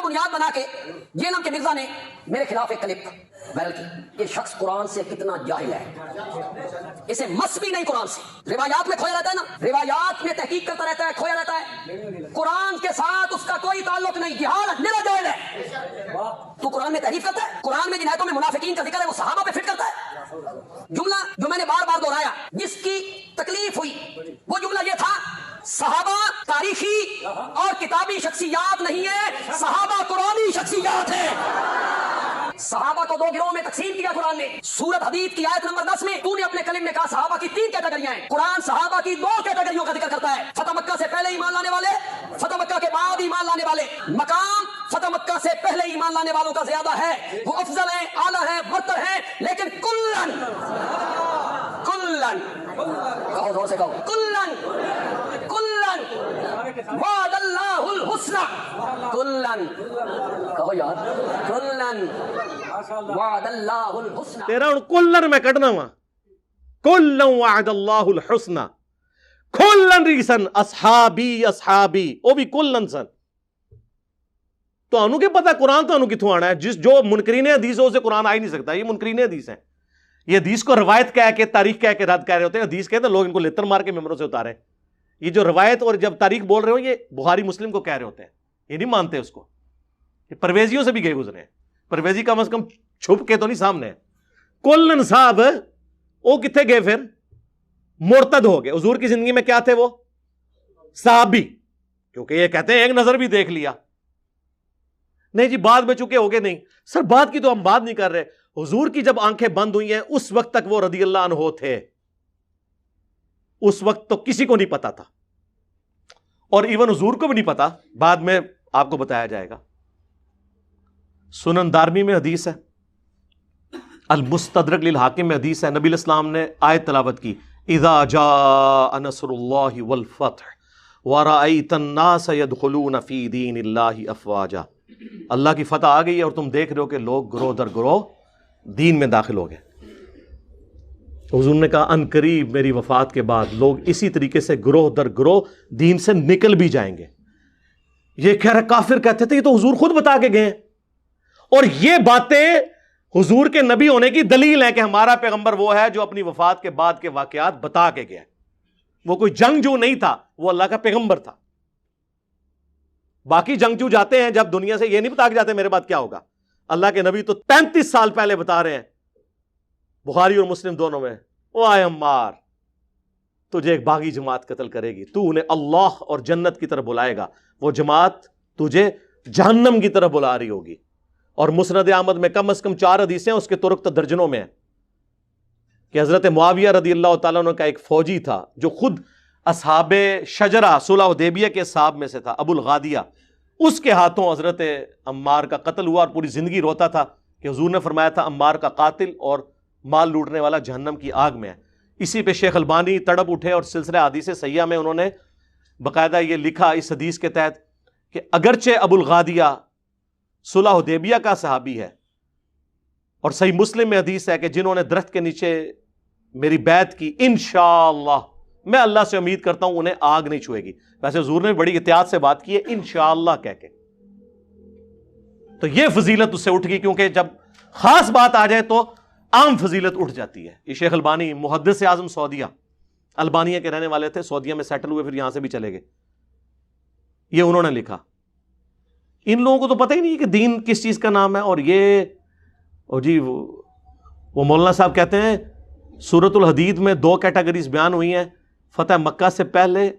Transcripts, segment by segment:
بنیاد بنا کے یہ نام کے مرزا نے میرے خلاف ایک کلپ وائرل کی. یہ شخص قرآن سے کتنا جاہل ہے, اسے مس بھی نہیں قرآن سے. روایات میں کھویا رہتا ہے نا, روایات میں تحقیق کرتا رہتا ہے, کھویا رہتا ہے. قرآن کے ساتھ اس کا کوئی تعلق نہیں, جہالت میرا جاہل ہے. تو قرآن میں تحریف کرتا ہے, قرآن میں جن آیتوں میں منافقین کا ذکر ہے وہ صحابہ پہ فٹ کرتا ہے. جملہ جو میں نے بار بار دہرایا, جس کی تکلیف ہوئی, وہ جملہ یہ تھا, صحابہ تاریخی اور کتابی شخصیات نہیں ہے, صحابہ قرآنی شخصیات ہیں. صحابہ کو دو گروہوں میں تقسیم کیا قرآن نے. سورۃ حدید کی آیت نمبر 10 میں تو نے اپنے کلم میں کہا صحابہ کی 3 کیٹیگریاں ہیں. قرآن صحابہ کی 2 کیٹیگریوں کا ذکر کرتا ہے, فتح مکہ سے پہلے ایمان لانے والے, فتح مکہ کے بعد ایمان لانے والے. مقام فتح مکہ سے پہلے ایمان لانے والوں کا زیادہ ہے, وہ افضل ہیں, اعلیٰ ہیں, برتر ہیں, لیکن کلن کہو زور سے کہو, کلن وعد اللہ الحسنى, کلن کہو یار, کلن وعد اللہ الحسنى. تیرا ہن کلن میں کڈنا وا, کلن وعد اللہ الحسنى, کلن ریسن اصحابی اصحابی, او بھی کلن سن. تو انہوں کے پتہ قرآن تو انہوں کتوں آنا ہے, جو منکرین حدیث ہو سے قرآن آ ہی نہیں سکتا. یہ منکرین حدیث ہیں, یہ حدیث کو روایت کہہ کے تاریخ کہہ کے رد کہہ رہے ہوتے ہیں. حدیث کہتے ہیں لوگ ان کو لتر مار کے ممبروں سے اتارے. یہ جو روایت اور جب تاریخ بول رہے ہو یہ بخاری مسلم کو کہہ رہے ہوتے ہیں, یہ نہیں مانتے اس کو. یہ پرویزیوں سے بھی گئے گزرے ہیں, پرویزی کم از کم چھپ کے تو نہیں سامنے ہے. کلن صاحب وہ کتنے گئے پھر, مرتد ہو گئے. حضور کی زندگی میں کیا تھے وہ, صحابی, کیونکہ یہ کہتے ہیں ایک نظر بھی دیکھ لیا. نہیں جی بعد میں چکے ہو گئے, نہیں سر بعد کی تو ہم بات نہیں کر رہے. حضور کی جب آنکھیں بند ہوئی ہیں اس وقت تک وہ رضی اللہ عنہ تھے, اس وقت تو کسی کو نہیں پتا تھا, اور ایون حضور کو بھی نہیں پتا, بعد میں آپ کو بتایا جائے گا. سنن دارمی میں حدیث ہے, المستدرک للحاکم میں حدیث ہے, نبی الاسلام نے آیت تلاوت کی, اذا جاء نصر اللہ والفتح ورأیت الناس يدخلون فی دین اللہ افواجا. اللہ کی فتح آ گئی ہے اور تم دیکھ رہے ہو کہ لوگ گروہ در گروہ دین میں داخل ہو گئے. حضور نے کہا ان قریب میری وفات کے بعد لوگ اسی طریقے سے گروہ در گروہ دین سے نکل بھی جائیں گے. یہ کہہ رہا کافر کہتے تھے, یہ تو حضور خود بتا کے گئے, اور یہ باتیں حضور کے نبی ہونے کی دلیل ہے کہ ہمارا پیغمبر وہ ہے جو اپنی وفات کے بعد کے واقعات بتا کے گیا. وہ کوئی جنگجو نہیں تھا, وہ اللہ کا پیغمبر تھا. باقی جنگجو جاتے ہیں جب دنیا سے یہ نہیں بتا کے جاتے میرے بعد کیا ہوگا. اللہ کے نبی تو 35 سال پہلے بتا رہے ہیں, بخاری اور مسلم دونوں میں, او اے عمار تجھے ایک باغی جماعت قتل کرے گی, تو انہیں اللہ اور جنت کی طرف بلائے گا, وہ جماعت تجھے جہنم کی طرف بلا رہی ہوگی. اور مسند احمد میں کم از کم 4 حدیثیں, اس کے طرق تو درجنوں میں ہیں, کہ حضرت معاویہ رضی اللہ تعالیٰ عنہ کا ایک فوجی تھا جو خود اصحاب شجرہ صلح حدیبیہ کے اصحاب میں سے تھا, ابو الغادیہ, اس کے ہاتھوں حضرت عمار کا قتل ہوا, اور پوری زندگی روتا تھا کہ حضور نے فرمایا تھا عمار کا قاتل اور مال لوٹنے والا جہنم کی آگ میں ہے. اسی پہ شیخ البانی تڑپ اٹھے اور سلسلہ حدیث صحیحہ میں انہوں نے باقاعدہ یہ لکھا اس حدیث کے تحت کہ اگرچہ ابو الغادیہ صلح حدیبیہ کا صحابی ہے, اور صحیح مسلم میں حدیث ہے کہ جنہوں نے درخت کے نیچے میری بیعت کی انشاءاللہ میں اللہ سے امید کرتا ہوں انہیں آگ نہیں چھوئے گی. ویسے حضور نے بڑی احتیاط سے بات کی ہے انشاءاللہ کہہ کے. تو یہ فضیلت اس سے اٹھ گئی, کیونکہ جب خاص بات آ جائے تو عام فضیلت اٹھ جاتی ہے. یہ شیخ البانی محدث اعظم سعودیہ, البانیہ کے رہنے والے تھے, سعودیہ میں سیٹل ہوئے, پھر یہاں سے بھی چلے گئے. یہ انہوں نے لکھا. ان لوگوں کو تو پتہ ہی نہیں کہ دین کس چیز کا نام ہے. اور یہ جی وہ مولانا صاحب کہتے ہیں سورۃ الحدید میں 2 کیٹیگریز بیان ہوئی ہیں, فتح مکہ سے پہلے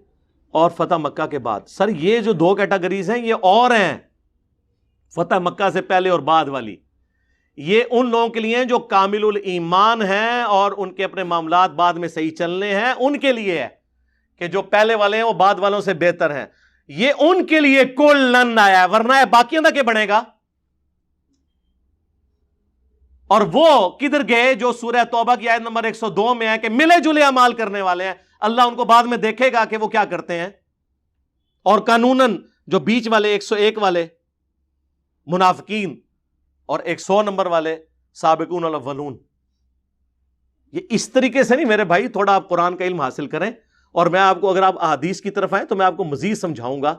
اور فتح مکہ کے بعد. سر یہ جو 2 کیٹیگریز ہیں یہ اور ہیں, فتح مکہ سے پہلے اور بعد والی. یہ ان لوگوں کے لیے ہیں جو کامل الایمان ہیں اور ان کے اپنے معاملات بعد میں صحیح چلنے ہیں, ان کے لیے ہے کہ جو پہلے والے ہیں وہ بعد والوں سے بہتر ہیں. یہ ان کے لیے کلن آیا ہے, ورنہ باقیوں کا کیا بنے گا. اور وہ کدھر گئے جو سورہ توبہ کی آیت نمبر 102 میں ہے کہ ملے جلے اعمال کرنے والے ہیں, اللہ ان کو بعد میں دیکھے گا کہ وہ کیا کرتے ہیں. اور قانوناً جو بیچ والے 101 والے منافقین اور 100 نمبر والے سابقون الاولون, یہ اس طریقے سے نہیں میرے بھائی. تھوڑا آپ قرآن کا علم حاصل کریں, اور میں آپ کو اگر آپ احادیث کی طرف آئیں تو میں آپ کو مزید سمجھاؤں گا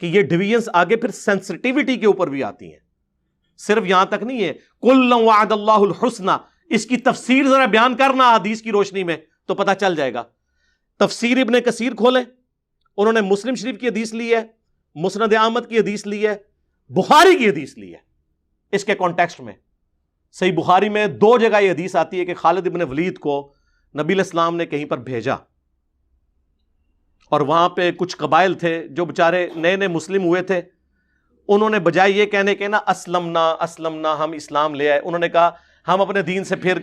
کہ یہ ڈویژنز آگے پھر سینسٹیوٹی کے اوپر بھی آتی ہیں، صرف یہاں تک نہیں ہے کُلًا وعد اللہ الحسنى، اس کی تفسیر ذرا بیان کرنا حدیث کی روشنی میں تو پتہ چل جائے گا۔ تفسیر ابن کثیر کھولیں، انہوں نے مسلم شریف کی حدیث لی ہے، مسند احمد کی حدیث لی ہے، بخاری کی حدیث لی ہے، اس کے کانٹیکسٹ میں صحیح بخاری میں 2 جگہ یہ حدیث آتی ہے کہ خالد ابن ولید کو نبی علیہ السلام نے کہیں پر بھیجا، اور وہاں پہ کچھ قبائل تھے جو بےچارے نئے نئے مسلم ہوئے تھے، انہوں نے بجائے یہ کہنے کے نا اسلمنا ہم اسلام لے آئے، انہوں نے کہا ہم اپنے دین سے پھر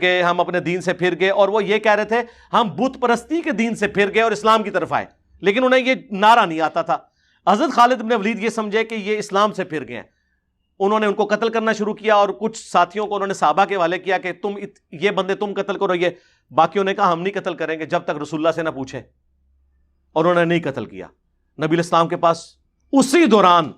گئے، اور وہ یہ کہہ رہے تھے ہم بت پرستی کے دین سے پھر گئے اور اسلام کی طرف آئے، لیکن انہیں یہ نعرہ نہیں آتا تھا۔ حضرت خالد بن ولید یہ سمجھے کہ یہ اسلام سے پھر گئے ہیں، انہوں نے ان کو قتل کرنا شروع کیا، اور کچھ ساتھیوں کو انہوں نے صحابہ کے حوالے کیا کہ تم یہ بندے تم قتل کرو، یہ باقیوں نے کہا ہم نہیں قتل کریں گے جب تک رسول اللہ سے نہ پوچھیں، اور انہوں نے نہیں قتل کیا۔ نبی علیہ السلام کے پاس اسی دوران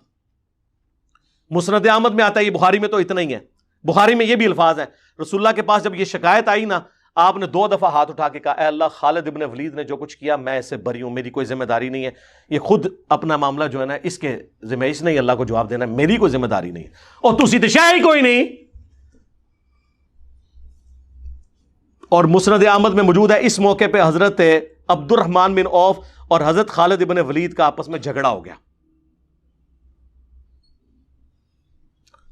مسند احمد میں آتا ہے، یہ بخاری میں تو اتنا ہی ہے، بخاری میں یہ بھی الفاظ ہیں، رسول اللہ کے پاس جب یہ شکایت آئی نا، آپ نے 2 دفعہ ہاتھ اٹھا کے کہا اے اللہ خالد ابن ولید نے جو کچھ کیا میں اس سے بری ہوں، میری کوئی ذمہ داری نہیں ہے، یہ خود اپنا معاملہ جو ہے نا اس کے ذمہ، اس نے اللہ کو جواب دینا ہے، میری کوئی ذمہ داری نہیں ہے، اور تسی تو شاہ ہی کوئی نہیں۔ اور مسند احمد میں موجود ہے، اس موقع پہ حضرت عبد الرحمن بن عوف اور حضرت خالد ابن ولید کا آپس میں جھگڑا ہو گیا،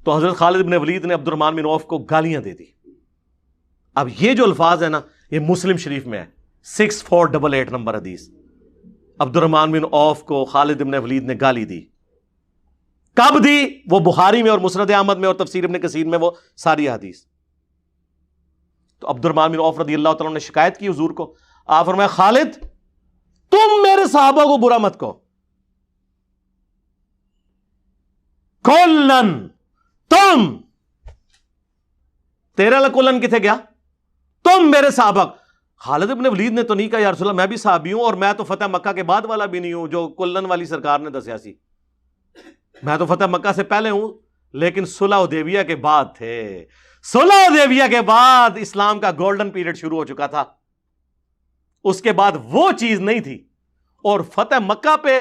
تو حضرت خالد ابن ولید نے عبد الرحمن بن عوف کو گالیاں دے دی۔ اب یہ جو الفاظ ہے نا یہ مسلم شریف میں ہے، 6488 نمبر حدیث، عبد الرحمن بن عوف کو خالد ابن ولید نے گالی دی، کب دی؟ وہ بخاری میں اور مسند احمد میں اور تفسیر ابن کثیر میں وہ ساری حدیث۔ تو عبد الرحمن بن عوف رضی اللہ تعالیٰ نے شکایت کی حضور کو، آپ فرمایا خالد تم میرے صحابہ کو برا مت کہو، کلن تم، تیرا کلن کتنے گیا؟ تم میرے صحابہ۔ خالد ابن ولید نے تو نہیں کہا یا رسول اللہ میں بھی صحابی ہوں، اور میں تو فتح مکہ کے بعد والا بھی نہیں ہوں جو کلن والی سرکار نے دسیا سی، میں تو فتح مکہ سے پہلے ہوں، لیکن صلح حدیبیہ کے بعد تھے، صلح حدیبیہ کے بعد اسلام کا گولڈن پیریڈ شروع ہو چکا تھا، اس کے بعد وہ چیز نہیں تھی، اور فتح مکہ پہ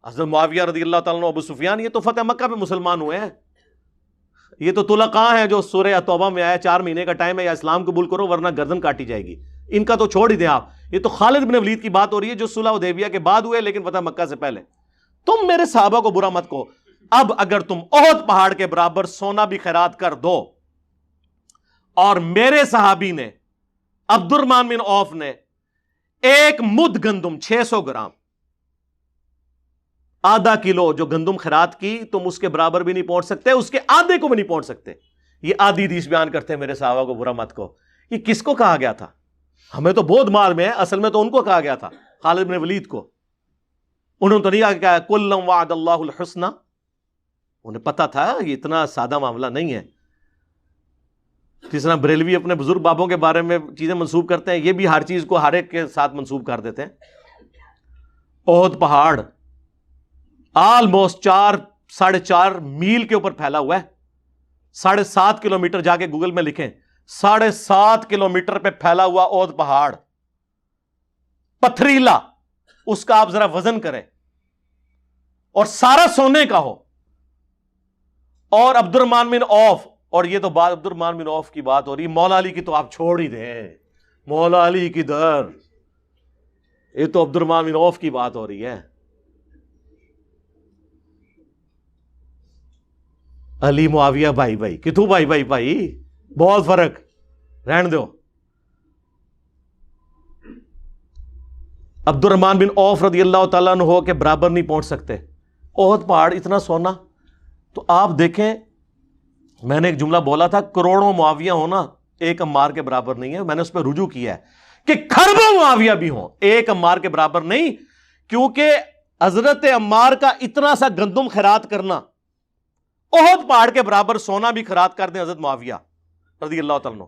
حضرت معاویہ رضی اللہ تعالیٰ عنہ، ابو سفیان، یہ تو فتح مکہ پہ مسلمان ہوئے ہیں، یہ تو طلقاء ہیں جو سورہ توبہ میں آیا 4 مہینے کا ٹائم ہے، یا اسلام قبول کرو ورنہ گردن کاٹی جائے گی، ان کا تو چھوڑ ہی دیں آپ، یہ تو خالد بن ولید کی بات ہو رہی ہے جو صلح حدیبیہ کے بعد ہوئے لیکن فتح مکہ سے پہلے۔ تم میرے صحابہ کو برا مت کہو، اب اگر تم احد پہاڑ کے برابر سونا بھی خیرات کر دو، اور میرے صحابی نے عبد الرحمن بن عوف نے 1 مد گندم 600 گرام، آدھا کلو جو گندم خیرات کی، تم اس کے برابر بھی نہیں پہنچ سکتے، اس کے آدھے کو بھی نہیں پہنچ سکتے، یہ آدھی حدیث بیان کرتے ہیں میرے صحابہ کو برا مت کہو۔ یہ کس کو کہا گیا تھا؟ ہمیں تو بہت مال میں ہے، اصل میں تو ان کو کہا گیا تھا، خالد بن ولید کو، انہوں نے تو نہیں کہا کُلًا وعد اللہ الحسنى، انہیں پتا تھا یہ اتنا سادہ معاملہ نہیں ہے۔ جس طرح بریلوی اپنے بزرگ بابوں کے بارے میں چیزیں منسوب کرتے ہیں، یہ بھی ہر چیز کو ہر ایک کے ساتھ منسوب کر دیتے ہیں۔ احد پہاڑ آلموسٹ 4.5 میل کے اوپر پھیلا ہوا ہے، 7.5 کلومیٹر، جا کے گوگل میں لکھیں، 7.5 کلومیٹر پہ پھیلا ہوا احد پہاڑ، پتھریلا، اس کا آپ ذرا وزن کریں، اور سارا سونے کا ہو، اور عبد الرحمن بن عوف، اور یہ تو بات عبد الرحمن بن عوف کی بات ہو رہی ہے، مولا علی کی تو آپ چھوڑ ہی دیں، مولا علی کی در، یہ تو عبد الرحمن بن عوف کی بات ہو رہی ہے۔ علی معاویہ بھائی بھائی کتوں بھائی بھائی بھائی بہت فرق، رہن دو۔ عبد الرحمن بن عوف رضی اللہ تعالیٰ عنہ کے برابر نہیں پہنچ سکتے، احد پہاڑ اتنا سونا، تو آپ دیکھیں، میں نے ایک جملہ بولا تھا کروڑوں معاویہ ہونا ایک عمار کے برابر نہیں ہے، میں نے اس پہ رجوع کیا ہے کہ کھربوں معاویہ بھی ہوں ایک عمار کے برابر نہیں، کیونکہ حضرت عمار کا اتنا سا گندم خیرات کرنا، احد پہاڑ کے برابر سونا بھی خیرات کر دیں حضرت معاویہ رضی اللہ تعالیٰ عنہ،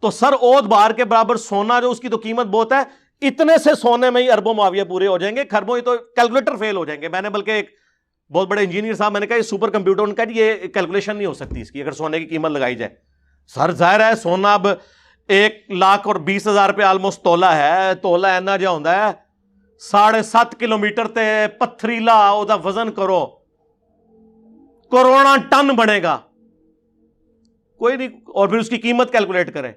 تو سر احد پہاڑ کے برابر سونا جو اس کی تو قیمت بہت ہے، اتنے سے سونے میں ہی اربوں معاویہ پورے ہو جائیں گے، کھربوں ہی تو کیلکولیٹر فیل ہو جائیں گے۔ میں نے بلکہ ایک بہت بڑے انجینئر صاحب، میں نے کہا یہ سپر کمپیوٹر، ان کا یہ کیلکولیشن نہیں ہو سکتی اس کی اگر سونے کی قیمت لگائی جائے۔ سر ظاہر ہے سونا اب 1,20,000 روپے آلموسٹ تولا ہے، تولا اینا جا ہوتا ہے، 7.5 کلومیٹر تے پتھریلا او دا وزن کرو، کروڑاں ٹن بنے گا، کوئی نہیں، اور پھر اس کی قیمت کیلکولیٹ کریں.